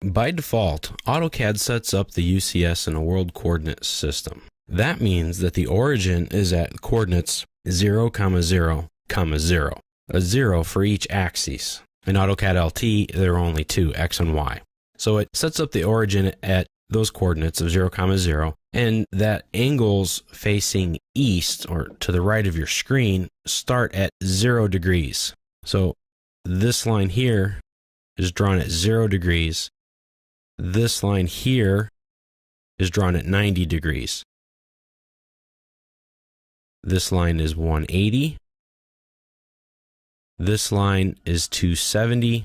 By default, AutoCAD sets up the UCS in a world coordinate system. That means that the origin is at coordinates 0, 0, 0, a 0 for each axis. In AutoCAD LT, there are only two, X and Y. So it sets up the origin at those coordinates of 0, 0, and that angles facing east or to the right of your screen start at 0 degrees. So this line here is drawn at 0 degrees. This line here is drawn at 90 degrees. This line is 180. This line is 270.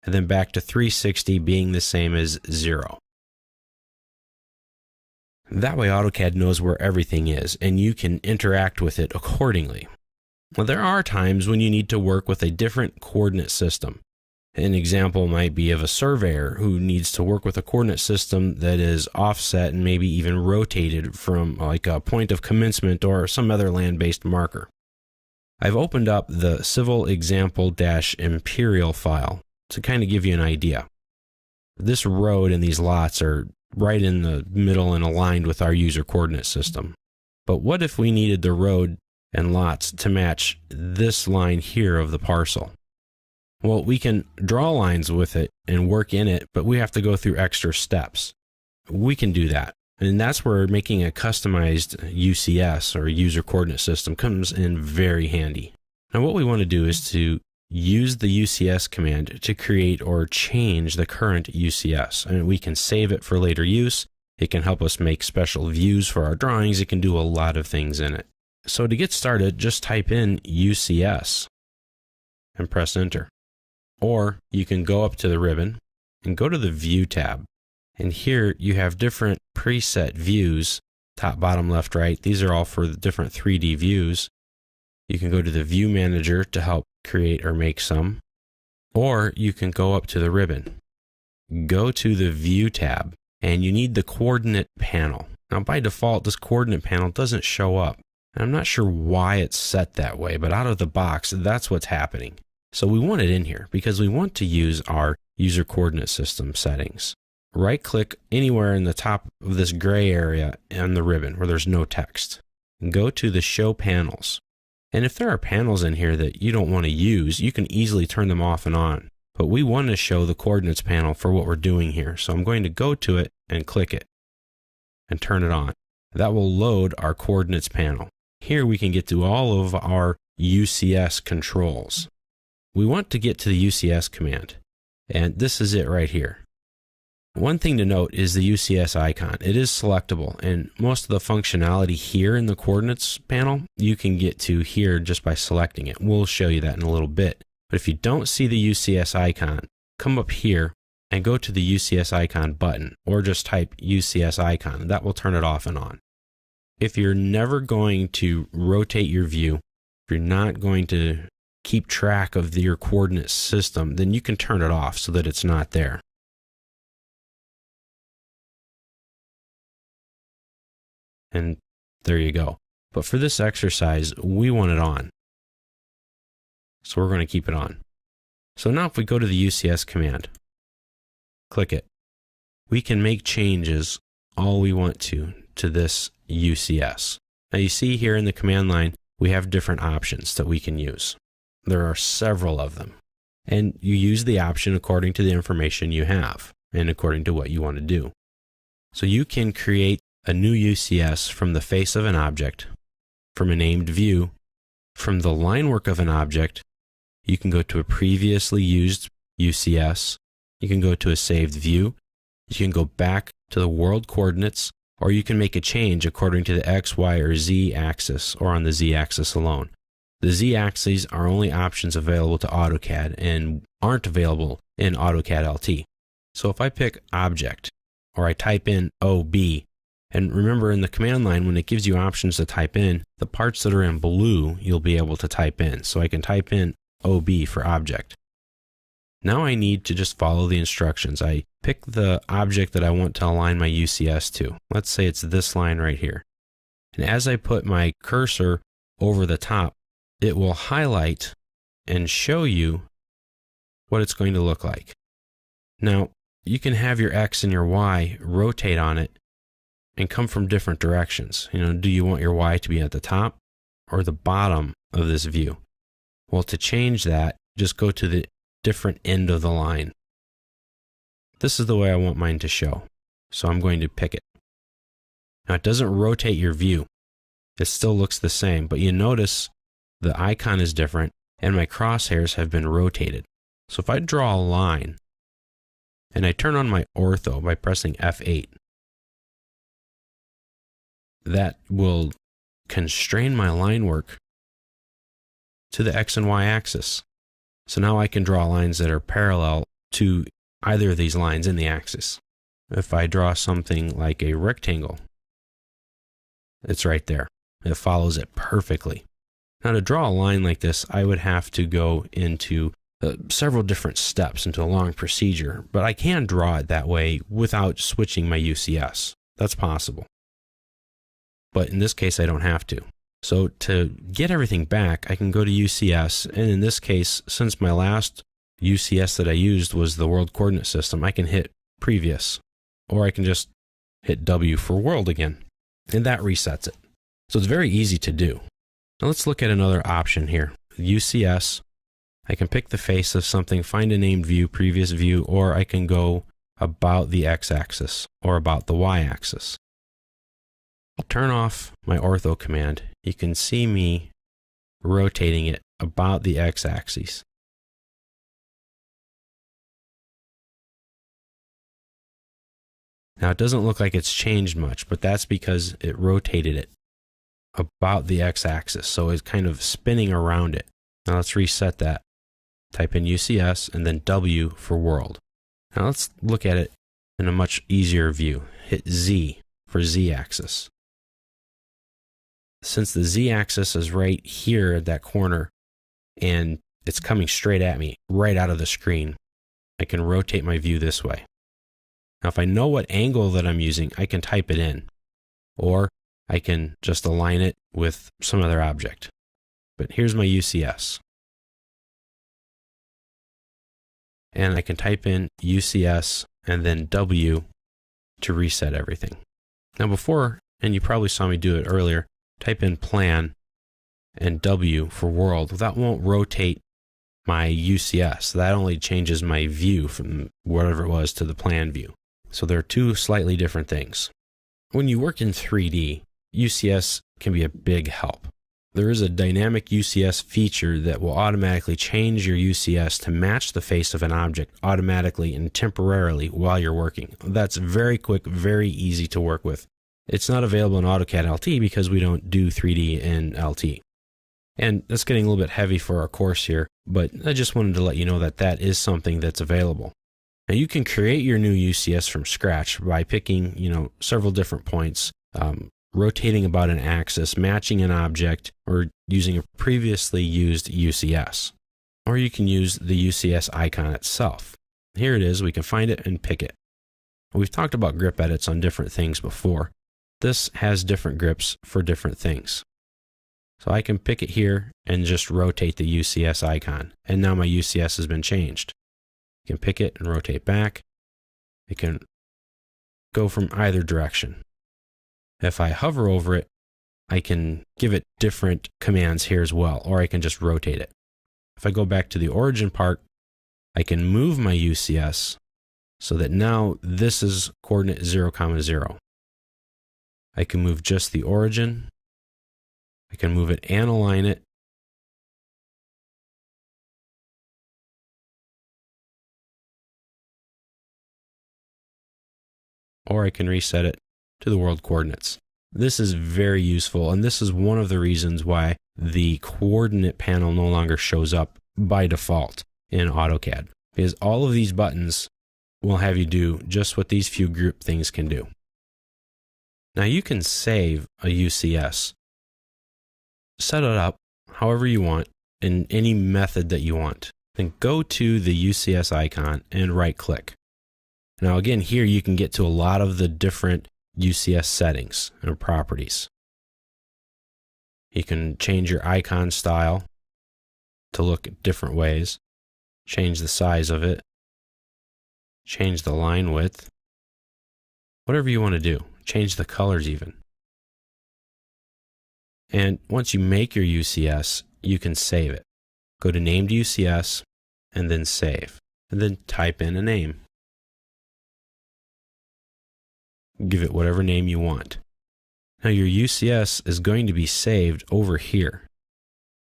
And then back to 360 being the same as 0. That way AutoCAD knows where everything is and you can interact with it accordingly. Well, there are times when you need to work with a different coordinate system. An example might be of a surveyor who needs to work with a coordinate system that is offset and maybe even rotated from like a point of commencement or some other land-based marker. I've opened up the civil example-imperial file to kind of give you an idea. This road and these lots are right in the middle and aligned with our user coordinate system. But what if we needed the road and lots to match this line here of the parcel? Well, we can draw lines with it and work in it, but we have to go through extra steps. We can do that. And that's where making a customized UCS or user coordinate system comes in very handy. Now what we want to do is to use the UCS command to create or change the current UCS. And we can save it for later use. It can help us make special views for our drawings. It can do a lot of things in it. So to get started, just type in UCS and press enter. Or you can go up to the ribbon and go to the View tab. And here you have different preset views, top, bottom, left, right. These are all for the different 3D views. You can go to the View Manager to help create or make some. Or you can go up to the ribbon. Go to the View tab, and you need the coordinate panel. Now by default, this coordinate panel doesn't show up. And I'm not sure why it's set that way, but out of the box, that's what's happening. So we want it in here because we want to use our user coordinate system settings. Right-click anywhere in the top of this gray area on the ribbon where there's no text. Go to the Show Panels. And if there are panels in here that you don't want to use, you can easily turn them off and on. But we want to show the coordinates panel for what we're doing here. So I'm going to go to it and click it and turn it on. That will load our coordinates panel. Here we can get to all of our UCS controls. We want to get to the UCS command, and this is it right here. One thing to note is the UCS icon. It is selectable, and most of the functionality here in the coordinates panel you can get to here just by selecting it. We'll show you that in a little bit. But if you don't see the UCS icon, come up here and go to the UCS icon button, or just type UCS icon. That will turn it off and on. If you're never going to rotate your view, if you're not going to keep track of your coordinate system, then you can turn it off so that it's not there. And there you go. But for this exercise, we want it on. So we're going to keep it on. So now if we go to the UCS command, click it, we can make changes all we want to this UCS. Now you see here in the command line, we have different options that we can use. There are several of them. And you use the option according to the information you have and according to what you want to do. So you can create a new UCS from the face of an object, from a named view, from the line work of an object. You can go to a previously used UCS. You can go to a saved view. You can go back to the world coordinates, or you can make a change according to the X, Y, or Z axis, or on the Z axis alone. The Z axes are only options available to AutoCAD and aren't available in AutoCAD LT. So if I pick Object, or I type in OB, and remember in the command line when it gives you options to type in, the parts that are in blue you'll be able to type in. So I can type in OB for Object. Now I need to just follow the instructions. I pick the object that I want to align my UCS to. Let's say it's this line right here. And as I put my cursor over the top, it will highlight and show you what it's going to look like. Now, you can have your X and your Y rotate on it and come from different directions. Do you want your Y to be at the top or the bottom of this view? Well, to change that, just go to the different end of the line. This is the way I want mine to show. So I'm going to pick it. Now it doesn't rotate your view. It still looks the same, but you notice the icon is different and my crosshairs have been rotated. So if I draw a line and I turn on my ortho by pressing F8, that will constrain my line work to the X and Y axis. So now I can draw lines that are parallel to either of these lines in the axis. If I draw something like a rectangle, it's right there. It follows it perfectly. Now to draw a line like this, I would have to go into several different steps into a long procedure, but I can draw it that way without switching my UCS. That's possible. But in this case, I don't have to. So to get everything back, I can go to UCS, and in this case, since my last UCS that I used was the world coordinate system, I can hit previous, or I can just hit W for world again, and that resets it. So it's very easy to do. Now let's look at another option here. UCS, I can pick the face of something, find a named view, previous view, or I can go about the X-axis or about the Y-axis. I'll turn off my ortho command. You can see me rotating it about the X-axis. Now it doesn't look like it's changed much, but that's because it rotated it about the X-axis, so it's kind of spinning around it. Now let's reset that. Type in UCS and then W for world. Now let's look at it in a much easier view. Hit Z for Z-axis. Since the Z-axis is right here at that corner and it's coming straight at me, right out of the screen, I can rotate my view this way. Now if I know what angle that I'm using, I can type it in, or I can just align it with some other object. But here's my UCS. And I can type in UCS and then W to reset everything. Now before, and you probably saw me do it earlier, type in plan and W for world. That won't rotate my UCS. That only changes my view from whatever it was to the plan view. So they're two slightly different things. When you work in 3D, UCS can be a big help. There is a dynamic UCS feature that will automatically change your UCS to match the face of an object automatically and temporarily while you're working. That's very quick, very easy to work with. It's not available in AutoCAD LT because we don't do 3D in LT. And that's getting a little bit heavy for our course here, but I just wanted to let you know that that is something that's available. Now you can create your new UCS from scratch by picking, several different points, rotating about an axis, matching an object, or using a previously used UCS. Or you can use the UCS icon itself. Here it is, we can find it and pick it. We've talked about grip edits on different things before. This has different grips for different things. So I can pick it here and just rotate the UCS icon. And now my UCS has been changed. You can pick it and rotate back. It can go from either direction. If I hover over it, I can give it different commands here as well, or I can just rotate it. If I go back to the origin part, I can move my UCS so that now this is coordinate 0, 0. I can move just the origin. I can move it and align it. Or I can reset it to the world coordinates. This is very useful, and this is one of the reasons why the coordinate panel no longer shows up by default in AutoCAD, because all of these buttons will have you do just what these few group things can do. Now you can save a UCS, set it up however you want in any method that you want. Then go to the UCS icon and right click. Now again, here you can get to a lot of the different UCS settings or properties. You can change your icon style to look different ways, change the size of it, change the line width, whatever you want to do. Change the colors even. And once you make your UCS, you can save it. Go to Named UCS and then Save. And then type in a name. Give it whatever name you want. Now your UCS is going to be saved over here.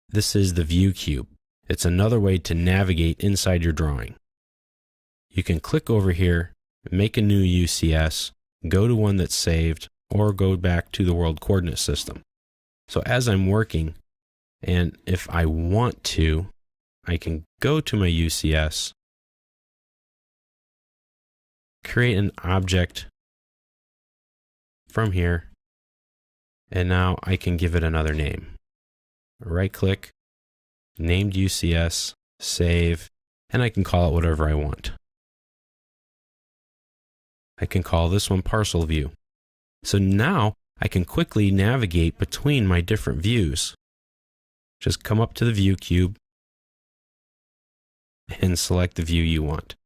This is the view cube. It's another way to navigate inside your drawing. You can click over here, make a new UCS, go to one that's saved, or go back to the world coordinate system. So as I'm working, and if I want to, I can go to my UCS, create an object from here, and now I can give it another name. Right click, named UCS, save, and I can call it whatever I want. I can call this one parcel view. So now I can quickly navigate between my different views. Just come up to the view cube and select the view you want.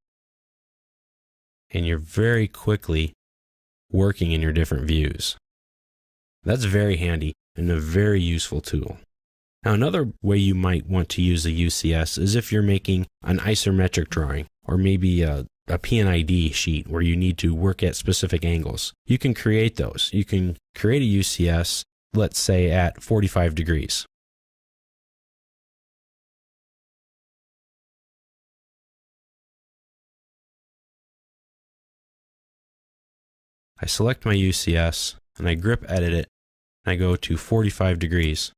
And you're very quickly working in your different views. That's very handy and a very useful tool. Now, another way you might want to use a UCS is if you're making an isometric drawing, or maybe a P&ID sheet where you need to work at specific angles. You can create those. You can create a UCS, let's say at 45 degrees. I select my UCS and I grip edit it, and I go to 45 degrees.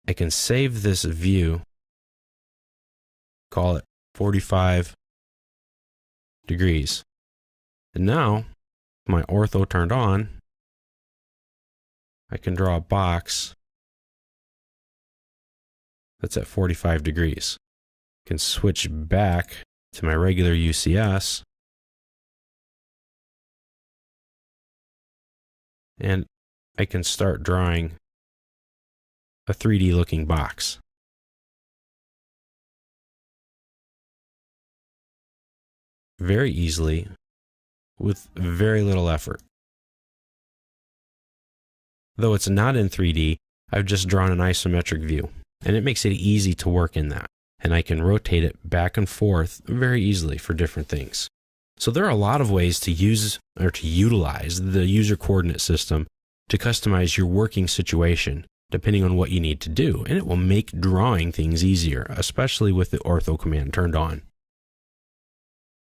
I can save this view, call it 45 degrees. And now, my ortho turned on, I can draw a box that's at 45 degrees. I can switch back to my regular UCS, and I can start drawing a 3D looking box. Very easily, with very little effort. Though it's not in 3D, I've just drawn an isometric view, and it makes it easy to work in that. And I can rotate it back and forth very easily for different things. So there are a lot of ways to use or to utilize the user coordinate system to customize your working situation depending on what you need to do, and it will make drawing things easier, especially with the ortho command turned on.